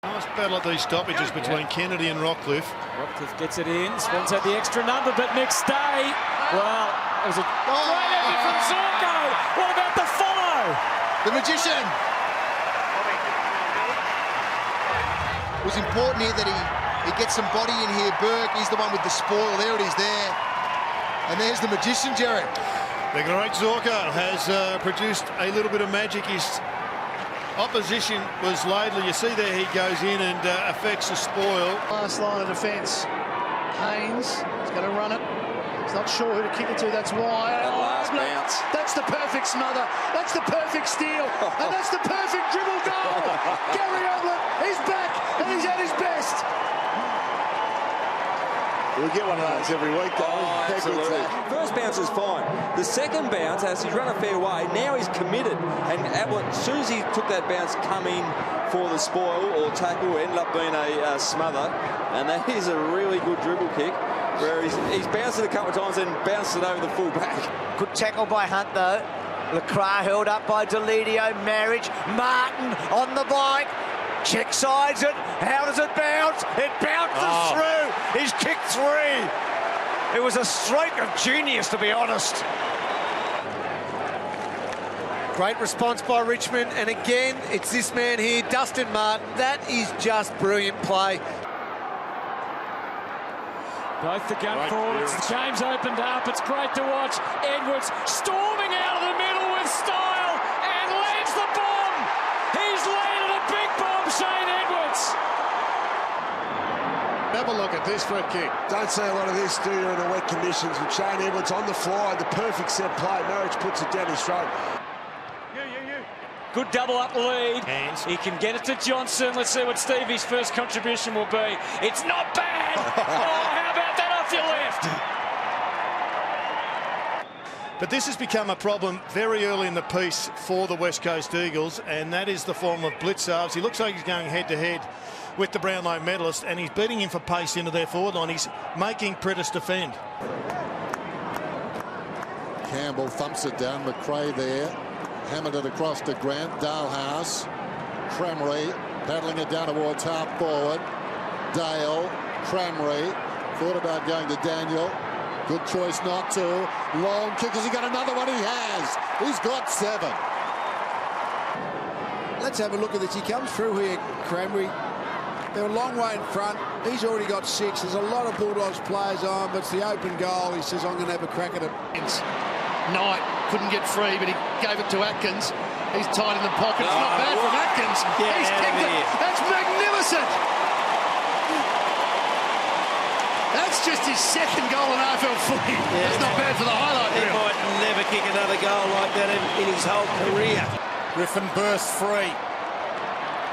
Nice battle at these stoppages between Kennedy and Rockcliffe. Rockcliffe gets it in. Swans had the extra number, but next day, well, it was a great effort from Zorko. What about the follow? The magician. It was important here that he gets some body in here. Burke, he's the one with the spoil. There it is there. And there's the magician, Jared. The great Zorko has produced a little bit of magic. His opposition was Laidley. You see there he goes in and affects the spoil. Last line of defence. Haynes is going to run it. He's not sure who to kick it to. That's why. That last bounce. That's the perfect smother. That's the perfect steal. And that's the perfect dribble goal. Gary Oldland, he's back and he's at his best. We get one of those every week, though. Oh, absolutely. First bounce is fine. The second bounce, as he's run a fair way, now he's committed. And as soon as he took that bounce, come in for the spoil or tackle, ended up being a smother. And that is a really good dribble kick, where he's bounced it a couple of times and bounced it over the full back. Good tackle by Hunt, though. Lacroix held up by Delidio. Marriage. Martin on the bike. Check sides it. How does it bounce? It bounces through. He's kicked three. It was a stroke of genius, to be honest. Great response by Richmond, and again, it's this man here, Dustin Martin. That is just brilliant play. Both the gun forwards. The game's opened up. It's great to watch. Edwards storming out of the middle with style and lands the bomb. He's landed a big bomb, Shane Edwards. Have a look at this for a kick. Don't see a lot of this, do you, in the wet conditions with Shane Edwards on the fly, the perfect set play. Marriage puts it down his throat. Good double up lead. Hands. He can get it to Johnson. Let's see what Stevie's first contribution will be. It's not bad. Oh, how about that off your left? But this has become a problem very early in the piece for the West Coast Eagles, and that is the form of blitz halves. He looks like he's going head-to-head with the Brownlow medalist, and he's beating him for pace into their forward line. He's making Prentice defend. Campbell thumps it down. McRae there. Hammered it across to Grant. Dalhouse. Cramry paddling it down towards half forward. Dale. Cramry. Thought about going to Daniel. Good choice not to. Long kick. Has he got another one? He has. He's got 7. Let's have a look at this. He comes through here, Cranberry. They're a long way in front. He's already got 6. There's a lot of Bulldogs players on, but it's the open goal. He says, I'm going to have a crack at it. Knight couldn't get free, but he gave it to Atkins. He's tight in the pocket. It's not bad from Atkins. He's kicked it. That's magnificent. That's just his second goal in AFL footy. That's not bad for the highlight reel. He might never kick another goal like that in his whole career. Griffin bursts free.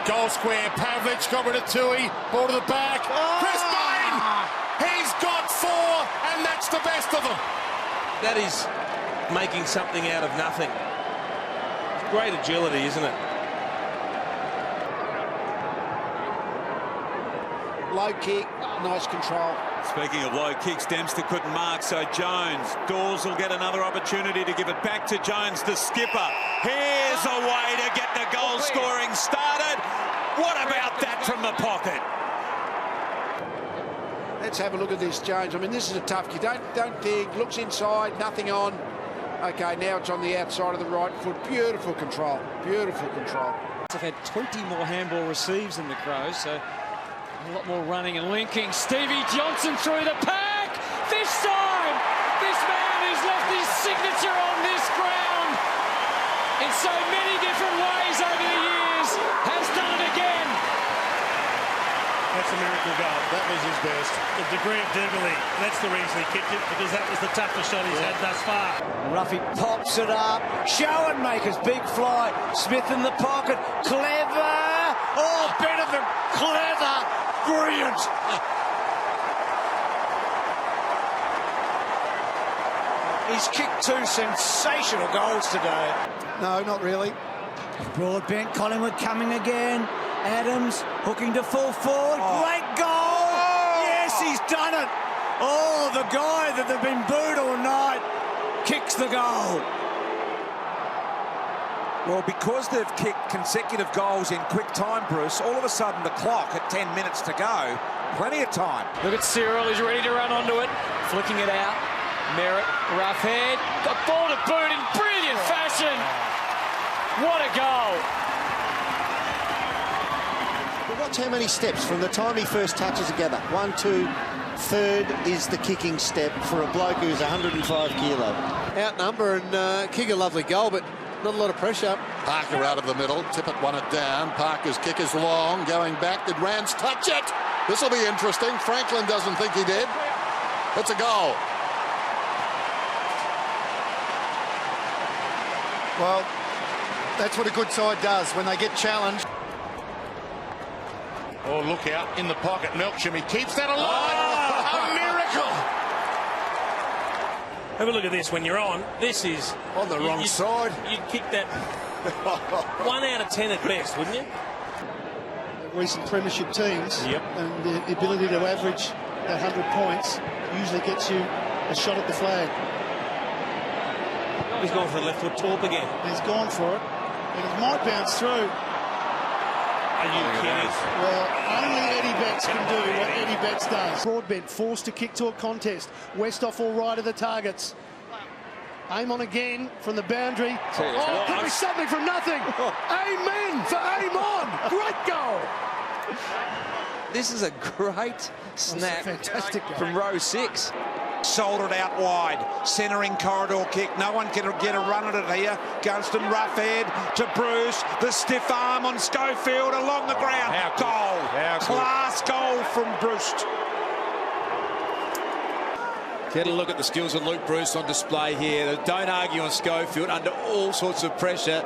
Goal square. Pavlich got rid of Tui. Ball to the back. Chris Bain! He's got 4, and that's the best of them. That is making something out of nothing. Great agility, isn't it? Low kick, nice control. Speaking of low kicks, Dempster couldn't mark, so Jones. Dawes will get another opportunity to give it back to Jones, the skipper. Here's a way to get the goal scoring started. What about that from the pocket? Let's have a look at this, Jones. I mean, this is a tough kid. Don't dig. Looks inside, nothing on. Okay, now it's on the outside of the right foot. Beautiful control. Beautiful control. They've had 20 more handball receives than the Crows, so a lot more running and linking. Stevie Johnson through the pack. This time, this man has left his signature on this ground in so many different ways over the years. Has done it again. That's a miracle goal. That was his best. The degree of Dribble, that's the reason he kicked it, because that was the toughest shot he's had thus far. Ruffy pops it up. Schoenmaker's big fly. Smith in the pocket. Clever. Oh, better than clever. Brilliant. He's kicked 2 sensational goals today. No, not really. Broadbent, Collingwood coming again. Adams hooking to full forward. Great goal. Yes, he's done it. Oh, the guy that they've been booed all night kicks the goal. Well, because they've kicked consecutive goals in quick time, Bruce, all of a sudden the clock at 10 minutes to go, plenty of time. Look at Cyril, he's ready to run onto it, flicking it out. Merritt, rough head, got ball to boot in brilliant fashion. What a goal. But watch how many steps from the time he first touches together. 1, 2, third is the kicking step for a bloke who's 105 kilo. Outnumber and kick a lovely goal, but not a lot of pressure. Parker out of the middle. Tippett won it down. Parker's kick is long. Going back. Did Rance touch it? This will be interesting. Franklin doesn't think he did. It's a goal. Well, that's what a good side does when they get challenged. Oh, look out in the pocket. Melksham, he keeps that alive. A miracle. Have a look at this when you're on. This is... On the wrong side. You'd kick that 1 out of 10 at best, wouldn't you? Recent premiership teams, yep. And the ability to average that 100 points usually gets you a shot at the flag. He's gone for the left foot torp again. He's gone for it, and it might bounce through. Are you kidding? Well, only Eddie Betts can do what Eddie Betts does. Broadbent forced to kick to a contest. Westhoff all right of the targets. Amon again from the boundary. Oh, could be something from nothing. Amen for Amon. Great goal. This is a great snap fantastic goal from row 6. Shouldered out wide, centering corridor kick. No one can get a run at it here. Gunston rough head to Bruce. The stiff arm on Schofield along the ground. Goal. Class goal from Bruce. Get a look at the skills of Luke Bruce on display here. Don't argue on Schofield under all sorts of pressure.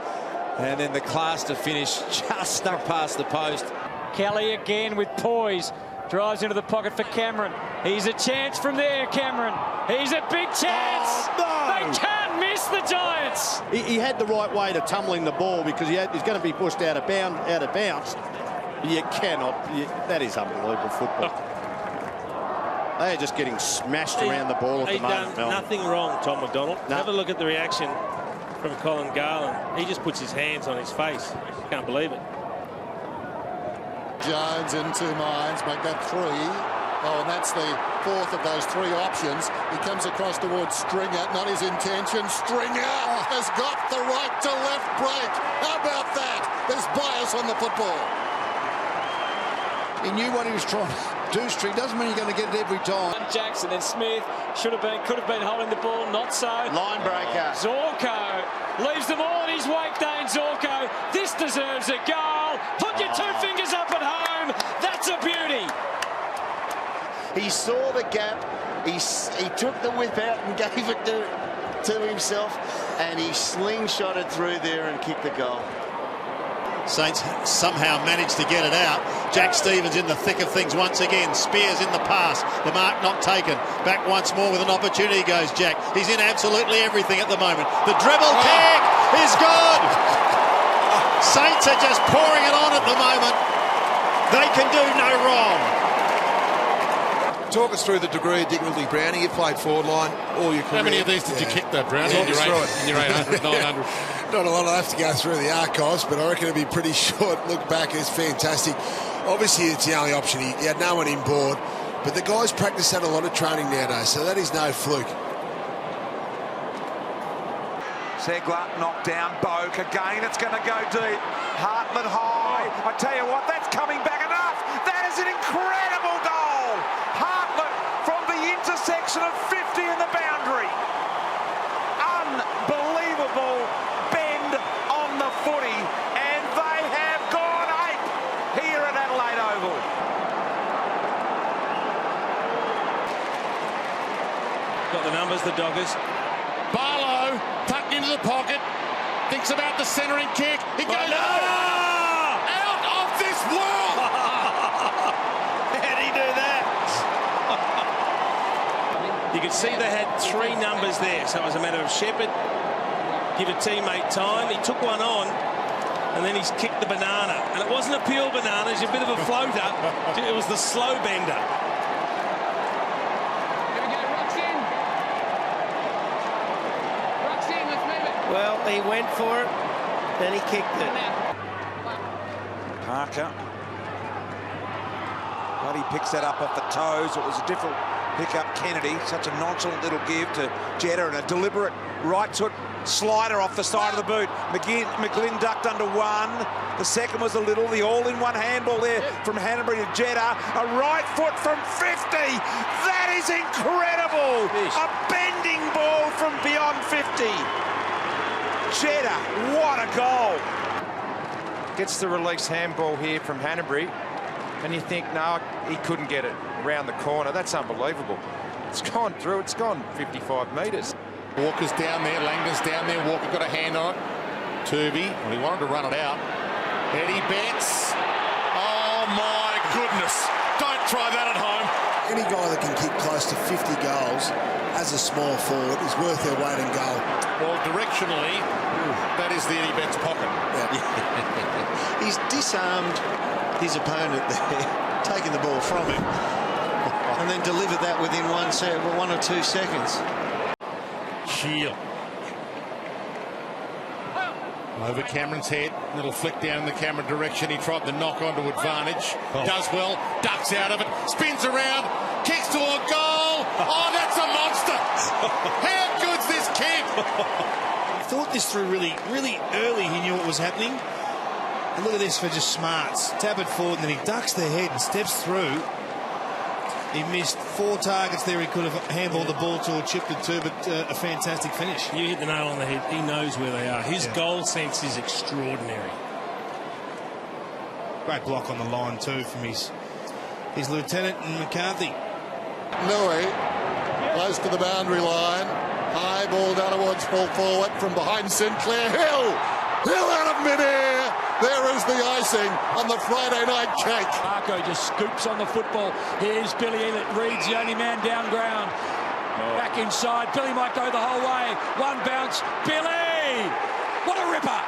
And then the class to finish, just snuck past the post. Kelly again with poise. Drives into the pocket for Cameron. He's a chance from there, Cameron. He's a big chance. Oh, no. They can't miss the Giants. He had the right way to tumbling the ball because he's going to be pushed out of bounds. You cannot. That is unbelievable football. They are just getting smashed around the ball at the moment. He's done nothing wrong, Tom McDonald. No. Have a look at the reaction from Colin Garland. He just puts his hands on his face. Can't believe it. Jones in 2 minds, make that 3. Oh, and that's the 4th of those 3 options. He comes across towards Stringer, not his intention. Stringer has got the right to left break. How about that? There's bias on the football. He knew what he was trying to do, String. Doesn't mean you're going to get it every time. Jackson and Smith could have been holding the ball, not so. Line breaker. Zorko leaves them all in his wake, Dane Zorko. This deserves a goal. Put your 2 fingers up at home. That's a beauty. He saw the gap. He took the whip out and gave it to himself, and he slingshotted through there and kicked the goal. Saints somehow managed to get it out. Jack Stevens in the thick of things once again. Spears in the pass. The mark not taken. Back once more with an opportunity goes Jack. He's in absolutely everything at the moment. The dribble kick is good. Saints are just pouring it on at the moment. They can do no wrong. Talk us through the degree of difficulty, Brownie. You've played forward line all your career. How many of these did you kick, though, Brownie? In your 800, 900? Not a lot. I'll have to go through the archives, but I reckon it'll be pretty short. Look back, it's fantastic. Obviously, it's the only option. He had no one in board, but the guys practice that a lot of training nowadays, so that is no fluke. Segler knocked down. Boak again. It's going to go deep. Hartman high. I tell you what, that's coming back enough. That is an incredible goal. Hartman from the intersection of 50 and the boundary. Unbelievable bend on the footy, and they have gone ape here at Adelaide Oval. Got the numbers, the Doggers. Barlow tucked into the pocket, thinks about the centering kick. He goes out of this world. How'd he do that? You could see they had 3 numbers there, so it was a matter of Shepherd, give a teammate time. He took one on, and then he's kicked the banana. And it wasn't a pure banana, it's a bit of a floater. It was the slow bender. Well, he went for it. And he kicked it. Parker. But he picks that up off the toes. It was a different pick-up. Kennedy, such a nonchalant little give to Jetta, and a deliberate right foot slider off the side of the boot. McGlynn ducked under one. The second was a little. The all-in-one handball there from Hanbury to Jetta. A right foot from 50. That is incredible. A bending ball from beyond 50. Jetta, what a goal. Gets the release handball here from Hanbury. And you think, no, he couldn't get it around the corner. That's unbelievable. It's gone through. It's gone 55 metres. Walker's down there. Langdon's down there. Walker got a hand on it. Turvey, well, he wanted to run it out. Eddie Betts. Oh, my goodness. Don't try that at home. Any guy that can kick close to 50 goals as a small forward is worth their weight in goal. Well, directionally, that is the Eddie Betts pocket. Yeah. He's disarmed his opponent there, taking the ball from him, and then delivered that within 1 or 2 seconds. Shield. Over Cameron's head, little flick down in the Cameron direction. He tried the knock onto advantage. Does well, ducks out of it, spins around, kicks to a goal. Oh, that's a monster! How good's this kid? He thought this through really early. He knew what was happening. And look at this for just smarts. Tap it forward and then he ducks the head and steps through. He missed 4 targets there he could have handballed the ball to or chipped it to, but a fantastic finish. You hit the nail on the head. He knows where they are. His goal sense is extraordinary. Great block on the line too from his lieutenant and McCarthy. Louis, close to the boundary line. High ball down towards full forward from behind Sinclair. Hill out of midair. There is the icing on the Friday night cake. Marco just scoops on the football. Here's Billy Elliott. Reed's the only man down ground. Back inside. Billy might go the whole way. One bounce. Billy! What a ripper!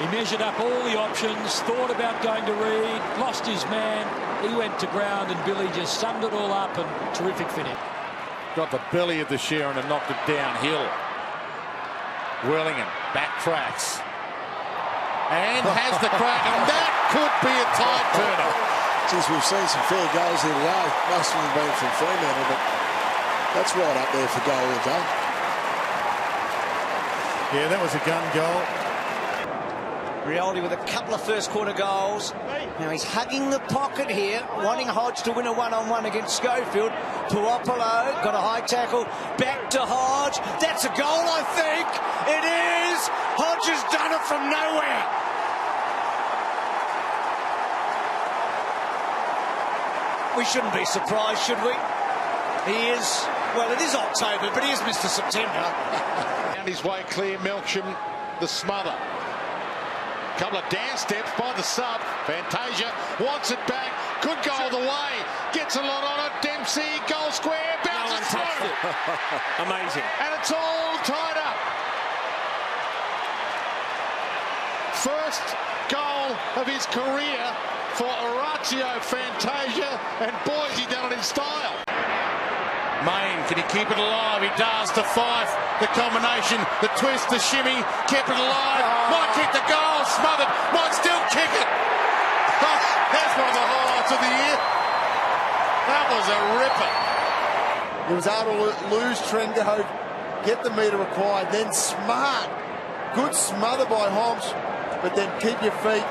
He measured up all the options, thought about going to Reed, lost his man. He went to ground and Billy just summed it all up, and terrific finish. Got the belly of the Sharon and knocked it downhill. Wellingham backtracks and has the crack, and that could be a tide turner. Since we've seen some fair goals here today, most of them have been from Fremantle, but that's right up there for goal of the day. Yeah, that was a gun goal. Rialdi with a couple of first quarter goals. Now he's hugging the pocket here, wanting Hodge to win a one-on-one against Schofield. Puopolo got a high tackle, back to Hodge. That's a goal, I think. It is. Hodge has done it from nowhere. We shouldn't be surprised, should we? He is, well, it is October, but he is Mr. September. Found his way clear, Melksham, the smother. Couple of dance steps by the sub. Fantasia wants it back. Could go all the way. Gets a lot on it. Dempsey, goal square, bounces through. Amazing. And it's all tied up. First goal of his career for Orazio Fantasia, and boy, he done it in style. Main, can he keep it alive? He does to Fife. The combination, the twist, the shimmy, kept it alive. Might kick the goal, smothered, might still kick it. That's one of the highlights of the year. That was a ripper. He was able to lose Trengo, get the metre required, then smart. Good smother by Hobbs, but then keep your feet.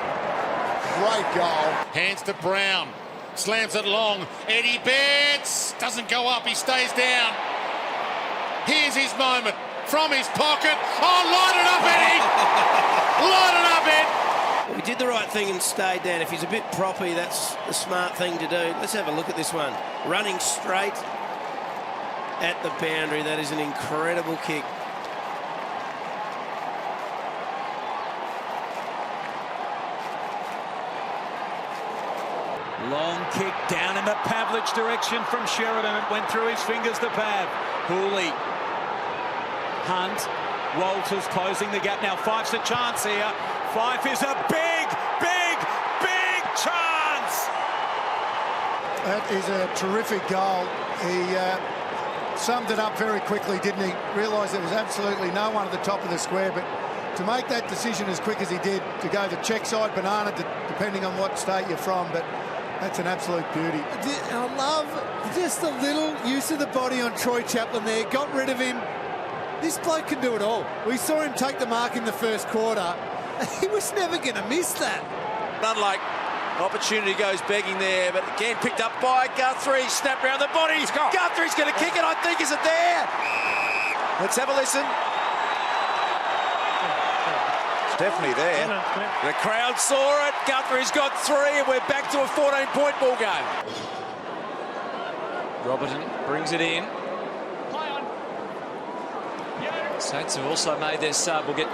Great goal. Hands to Brown. Slams it long. Eddie Betts doesn't go up. He stays down. Here's his moment from his pocket. Oh, light it up, Eddie! Light it up, Ed! He did the right thing and stayed down. If he's a bit proppy, that's the smart thing to do. Let's have a look at this one. Running straight at the boundary. That is an incredible kick. Long kick down in the Pavlich direction from Sheridan. It went through his fingers to Pav. Hooley. Hunt. Walters closing the gap now. Fife's a chance here. Fife is a big chance. That is a terrific goal. He summed it up very quickly, didn't he? Realised there was absolutely no one at the top of the square, but to make that decision as quick as he did, to go the check side banana, depending on what state you're from, but that's an absolute beauty. I love just the little use of the body on Troy Chaplin there. Got rid of him. This bloke can do it all. We saw him take the mark in the first quarter. He was never going to miss that. Unlike opportunity goes begging there, but again picked up by Guthrie. Snap around the body. Guthrie's going to kick it, I think. Is it there? Let's have a listen. Definitely there. The crowd saw it. Guthrie's got 3, and we're back to a 14-point ball game. Robertson brings it in. Saints have also made their sub. We'll get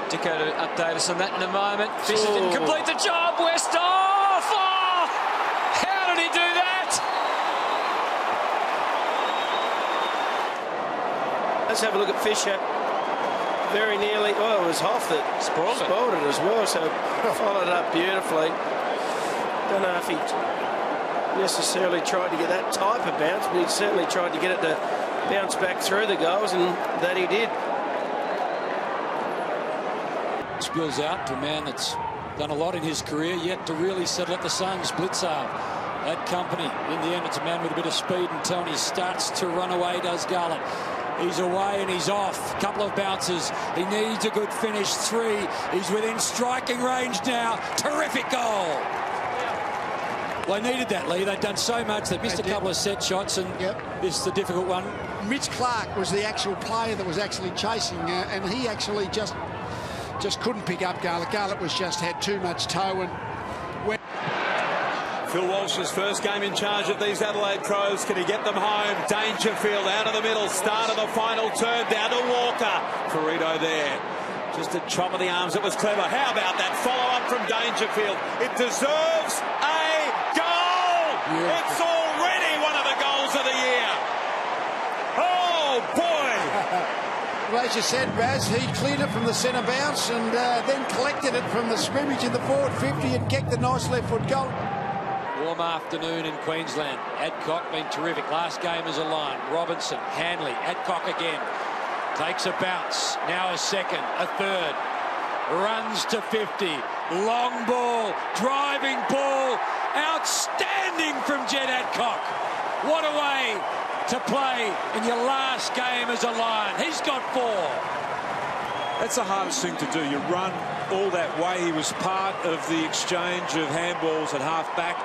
Dicko to update us on that in a moment. Fisher didn't complete the job. Westhoff! Oh! How did he do that? Let's have a look at Fisher. Very nearly, it was Hoff that spoiled it as well, so followed it up beautifully. Don't know if he necessarily tried to get that type of bounce, but he certainly tried to get it to bounce back through the goals, and that he did. Spills out to a man that's done a lot in his career, yet to really settle at the Suns. Blitzarve, that company. In the end, it's a man with a bit of speed, and Tony starts to run away, does Garland. He's away and he's off. Couple of bounces. He needs a good finish. 3. He's within striking range now. Terrific goal. Well, they needed that, Lee. They'd done so much. They missed a couple of set shots, and this is the difficult one. Mitch Clark was the actual player that was actually chasing, and he actually just couldn't pick up Garlett. Garlett was just had too much toe, and Phil Walsh's first game in charge of these Adelaide Crows. Can he get them home? Dangerfield out of the middle. Start of the final turn. Down to Walker. Ferrito there. Just a chop of the arms. It was clever. How about that follow-up from Dangerfield? It deserves a goal. Yeah. It's already one of the goals of the year. Oh, boy. Well, as you said, Raz, he cleared it from the centre bounce and then collected it from the scrimmage in the forward 50 and kicked a nice left foot goal. Warm afternoon in Queensland. Adcock been terrific. Last game as a line. Robinson, Hanley, Adcock again. Takes a bounce. Now a second, a third. Runs to 50. Long ball. Driving ball. Outstanding from Jed Adcock. What a way to play in your last game as a Lion. He's got 4. That's the hardest thing to do. You run all that way. He was part of the exchange of handballs at half back.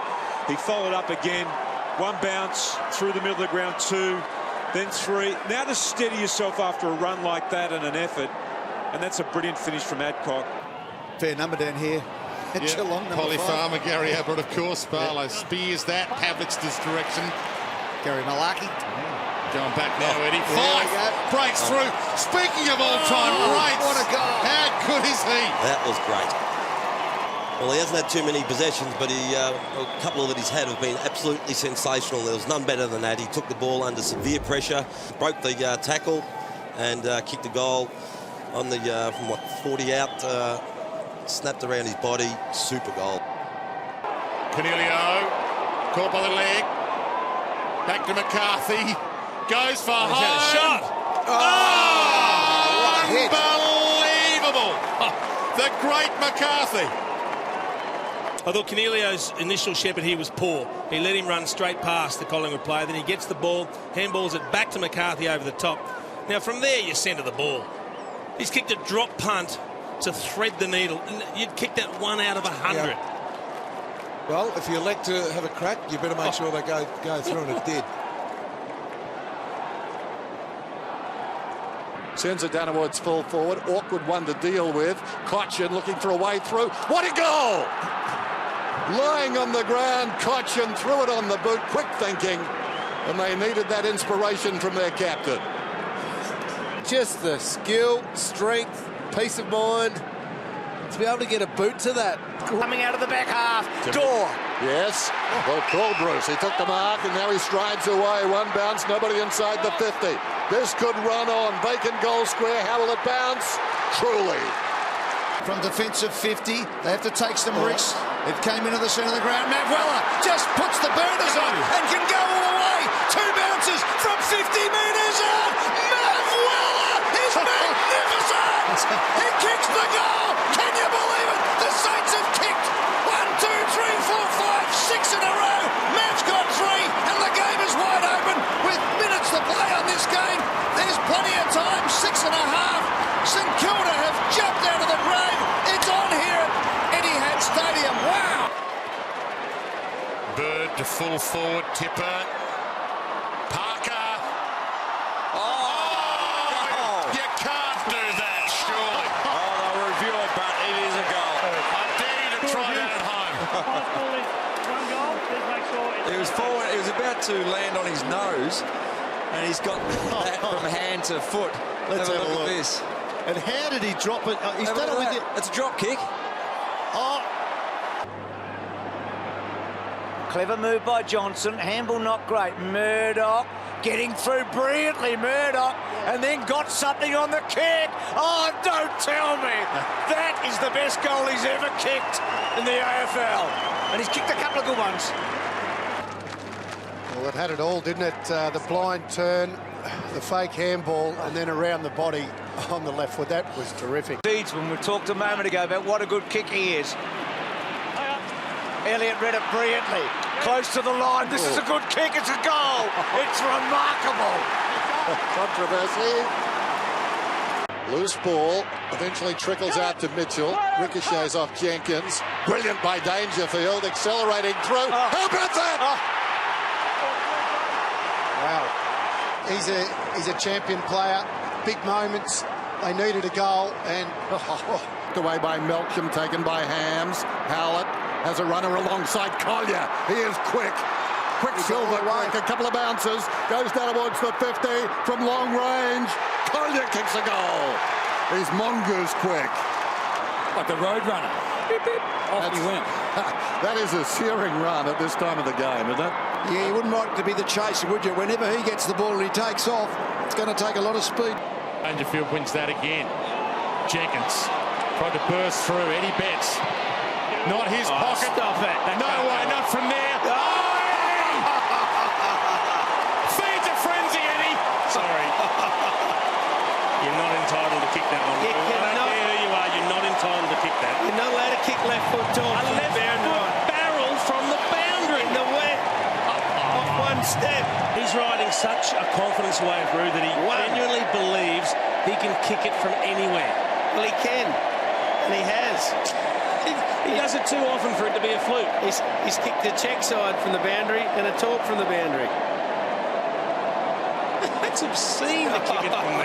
He followed up again. 1 bounce through the middle of the ground, 2, then 3. Now to steady yourself after a run like that and an effort. And that's a brilliant finish from Adcock. Fair number down here. Geelong, Polly 5. Farmer, Gary Ablett, of course. Barlow spears that. Havlic's this direction. Gary Malaki. Going back now, Eddie. Fife breaks through. Speaking of all-time greats, what a goal. How good is he? That was great. Well, he hasn't had too many possessions, but a couple that he's had have been absolutely sensational. There was none better than that. He took the ball under severe pressure, broke the tackle, and kicked a goal on the from 40 out, snapped around his body. Super goal. Canelio caught by the leg. Back to McCarthy. Goes for home. Had a shot. Unbelievable. The great McCarthy. I thought Canelio's initial shepherd here was poor. He let him run straight past the Collingwood player. Then he gets the ball, handballs it back to McCarthy over the top. Now from there you centre the ball. He's kicked a drop punt to thread the needle. You'd kick that 1 out of 100. Yeah. Well, if you elect to have a crack, you better make sure they go through, and it did. Sends it down towards full forward. Awkward one to deal with. Cochin looking for a way through. What a goal! Lying on the ground, Cochin threw it on the boot. Quick thinking. And they needed that inspiration from their captain. Just the skill, strength, peace of mind to be able to get a boot to that. Coming out of the back half. Door. Yes. Well called, Bruce. He took the mark and now he strides away. 1 bounce, nobody inside the 50. This could run on. Vacant goal square. How will it bounce? Truly. From defensive 50, they have to take some risks. It came into the centre of the ground. Matt Weller just puts the burners on and can go all the way. 2 bounces from 50 metres. He kicks the goal! Can you believe it? The Saints have kicked 1, 2, 3, 4, 5, 6 in a row. Matt's got 3, and the game is wide open with minutes to play on this game. There's plenty of time, 6.5. St Kilda have jumped out of the grave. It's on here at Etihad Stadium. Wow! Bird to full forward, Tipper. Parker. Oh! You can't do that, surely. They'll review it, but it is a goal. I dare you to try that at home. It was forward. It was about to land on his nose, and he's got that from hand to foot. Let's have a look at this. And how did he drop it? He's done it with it. It's a drop kick. Oh. Clever move by Johnson. Handball not great. Murdoch getting through brilliantly. Murdoch and then got something on the kick. Oh, don't tell me. That is the best goal he's ever kicked in the AFL. And he's kicked a couple of good ones. Well, it had it all, didn't it? The blind turn, the fake handball, and then around the body on the left foot. That was terrific. When we talked a moment ago about what a good kick he is. Elliott read it brilliantly. Close to the line. This is a good kick. It's a goal. It's remarkable. Controversy. Loose ball. Eventually trickles out to Mitchell. Ricochets off Jenkins. Brilliant by Dangerfield. Accelerating through. How about that? Wow. He's a champion player. Big moments. They needed a goal. And away by Melksham. Taken by Hams. Howlett has a runner alongside Collier. He is quick. Quicksilver, quick, a couple of bounces, goes down towards the 50 from long range. Collier kicks a goal. He's mongoose quick. Like the road runner. Beep, beep. Off he went. That is a searing run at this time of the game, isn't it? yeah, you wouldn't like to be the chaser, would you? Whenever he gets the ball and he takes off, it's going to take a lot of speed. Dangerfield wins that again. Jenkins tried to burst through. Eddie Betts. Not his pocket. Stop it. No way, not from there. Feed the frenzy, Eddie. Sorry. You're not entitled to kick that one. I don't care who you are, you're not entitled to kick that. You're not allowed to kick left foot towards A left foot barrel from the boundary. in the wet. Off one step. He's riding such a confidence wave, Roo, that he genuinely believes he can kick it from anywhere. Well, he can. And he has. He does it too often for it to be a fluke. He's kicked the check side from the boundary and a talk from the boundary. It's obscene to kick it from